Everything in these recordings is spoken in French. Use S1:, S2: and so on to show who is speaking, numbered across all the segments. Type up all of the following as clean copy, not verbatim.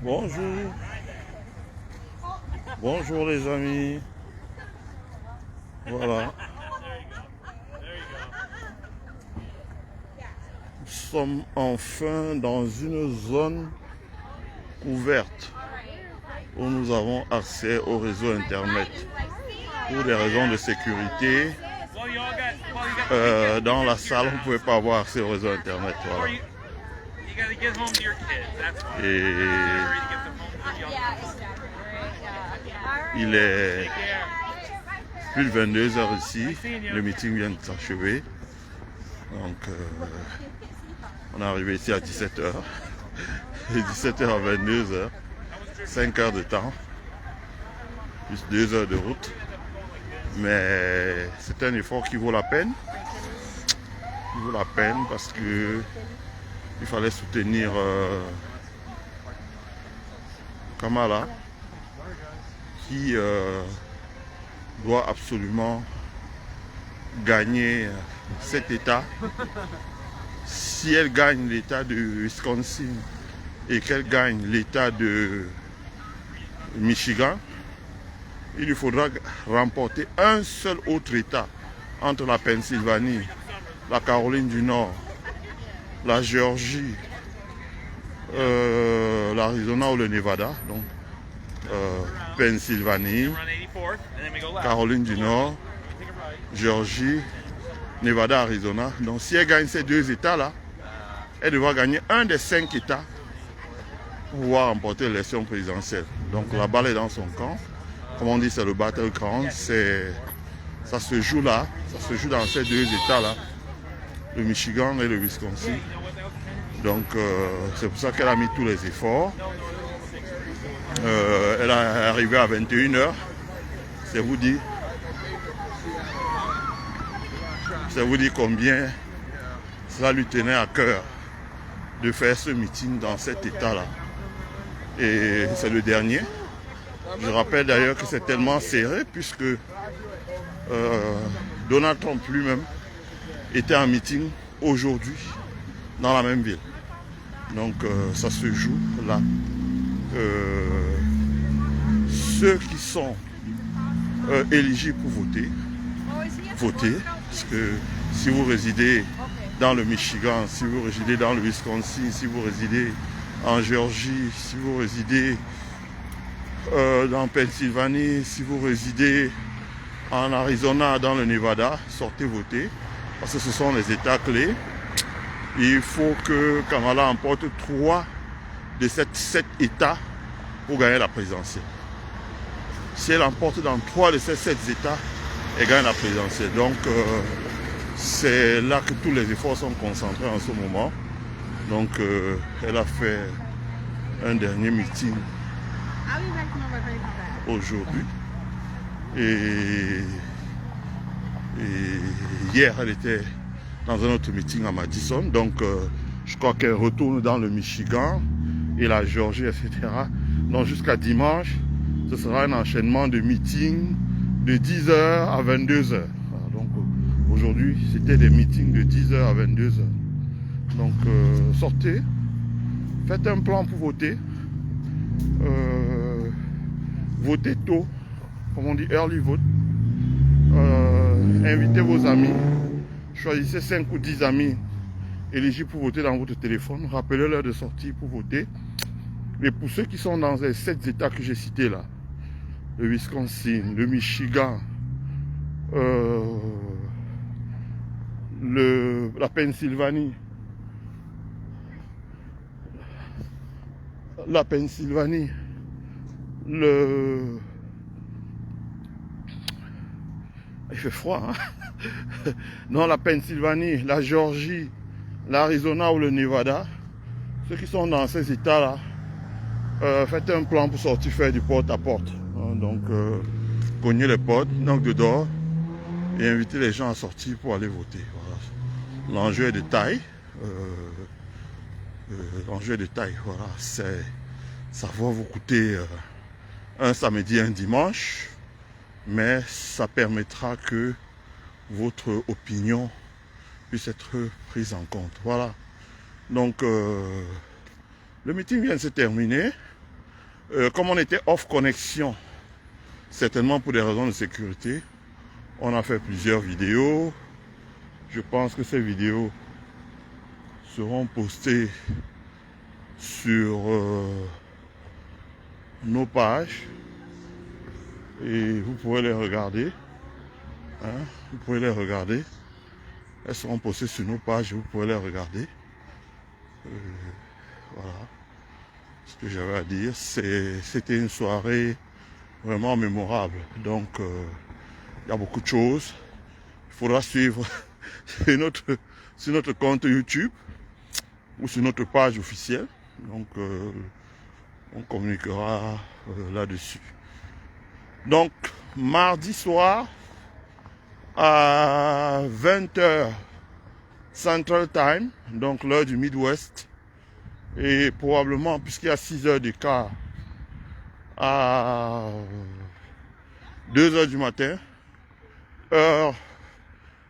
S1: Bonjour, bonjour les amis. Voilà, nous sommes enfin dans une zone ouverte où nous avons accès au réseau internet. Pour des raisons de sécurité, dans la salle, vous ne pouvez pas avoir accès au réseau internet. Voilà. Et il est plus de 22 heures ici, le meeting vient de s'achever. Donc on est arrivé ici à 17 heures. Et 17 heures à 22 heures, 5 heures de temps, plus 2 heures de route. Mais c'est un effort qui vaut la peine. Il vaut la peine parce que il fallait soutenir Kamala qui doit absolument gagner cet État. Si elle gagne l'État de Wisconsin et qu'elle gagne l'État de Michigan, il lui faudra remporter un seul autre État entre la Pennsylvanie, la Caroline du Nord, la Géorgie, l'Arizona ou le Nevada. Donc Pennsylvanie, Caroline du Nord, Géorgie, Nevada, Arizona. Donc si elle gagne ces deux États-là, elle devra gagner un des 5 États pour pouvoir remporter l'élection présidentielle. Donc la balle est dans son camp. Comme on dit, c'est le battleground. Ça se joue là, ça se joue dans ces deux États-là, le Michigan et le Wisconsin. Donc c'est pour ça qu'elle a mis tous les efforts. Elle est arrivée à 21 heures. C'est vous dire combien cela lui tenait à cœur de faire ce meeting dans cet état-là. Et c'est le dernier. Je rappelle d'ailleurs que c'est tellement serré puisque Donald Trump lui-même était en meeting aujourd'hui dans la même ville. Donc ça se joue là. Ceux qui sont éligibles pour voter, parce que si vous résidez dans le Michigan, si vous résidez dans le Wisconsin, si vous résidez en Géorgie, si vous résidez dans Pennsylvanie, si vous résidez en Arizona, dans le Nevada, sortez voter, parce que ce sont les États clés. Il faut que Kamala emporte 3 de ces 7 États pour gagner la présidentielle. Si elle emporte dans 3 de ces 7 États, elle gagne la présidentielle. Donc c'est là que tous les efforts sont concentrés en ce moment. Donc elle a fait un dernier meeting aujourd'hui. Et hier, elle était dans un autre meeting à Madison. Donc je crois qu'elle retourne dans le Michigan et la Géorgie, etc. Donc jusqu'à dimanche, ce sera un enchaînement de meetings de 10h à 22h. Donc aujourd'hui, c'était des meetings de 10h à 22h. Donc sortez, faites un plan pour voter. Votez tôt, comme on dit early vote. Invitez vos amis. Choisissez 5 ou 10 amis éligibles pour voter dans votre téléphone. Rappelez-leur de sortir pour voter. Et pour ceux qui sont dans les 7 États que j'ai cités là, le Wisconsin, le Michigan, la Pennsylvanie, il fait froid, hein? Non, la Pennsylvanie, la Géorgie, l'Arizona ou le Nevada, ceux qui sont dans ces États-là, faites un plan pour sortir faire du porte-à-porte. Donc, cognez les portes, donc dehors, et inviter les gens à sortir pour aller voter. Voilà. L'enjeu est de taille. L'enjeu est de taille, voilà. Ça va vous coûter un samedi et un dimanche, mais ça permettra que votre opinion puisse être prise en compte. Voilà. Donc, le meeting vient de se terminer. Comme on était off connexion, certainement pour des raisons de sécurité, on a fait plusieurs vidéos. Je pense que ces vidéos seront postées sur nos pages et vous pourrez les regarder. Hein, vous pouvez les regarder. Elles seront postées sur nos pages et vous pourrez les regarder. Voilà ce que j'avais à dire. C'était une soirée vraiment mémorable. Donc, il y a beaucoup de choses. Il faudra suivre sur notre compte YouTube ou sur notre page officielle. Donc, on communiquera là-dessus. Donc, mardi soir, à 20h Central Time, donc l'heure du Midwest, et probablement, puisqu'il y a 6 heures d'écart, à 2 heures du matin, heure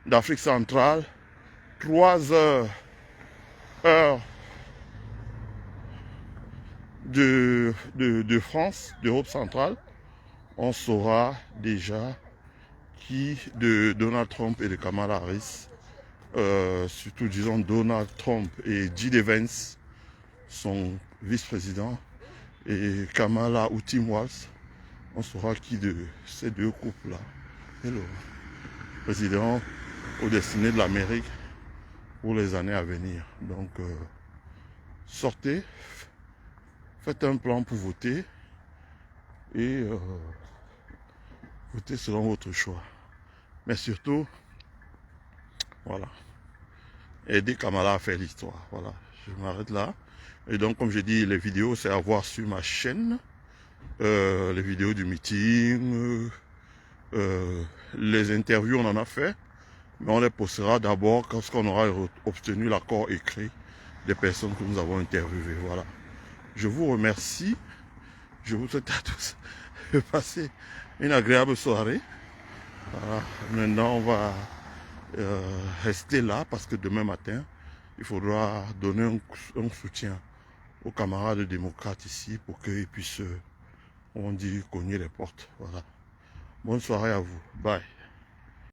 S1: d'Afrique centrale, 3 heures, heure de France, d'Europe centrale, on saura déjà qui de Donald Trump et de Kamala Harris, surtout disons Donald Trump et J.D. Vance, son vice-président, et Kamala ou Tim Walz, on saura qui de ces deux couples-là est le président au destiné de l'Amérique pour les années à venir. Donc, sortez, faites un plan pour voter et votez selon votre choix. Mais surtout, voilà, aidez Kamala à faire l'histoire. Voilà, je m'arrête là. Et donc, comme je dis, les vidéos, c'est à voir sur ma chaîne. Les vidéos du meeting, les interviews, on en a fait. Mais on les postera d'abord quand on aura obtenu l'accord écrit des personnes que nous avons interviewées. Voilà. Je vous remercie. Je vous souhaite à tous de passer une agréable soirée. Voilà. Maintenant, on va rester là parce que demain matin, il faudra donner un soutien aux camarades démocrates ici pour qu'ils puissent, on dit, cogner les portes. Voilà. Bonne soirée à vous. Bye.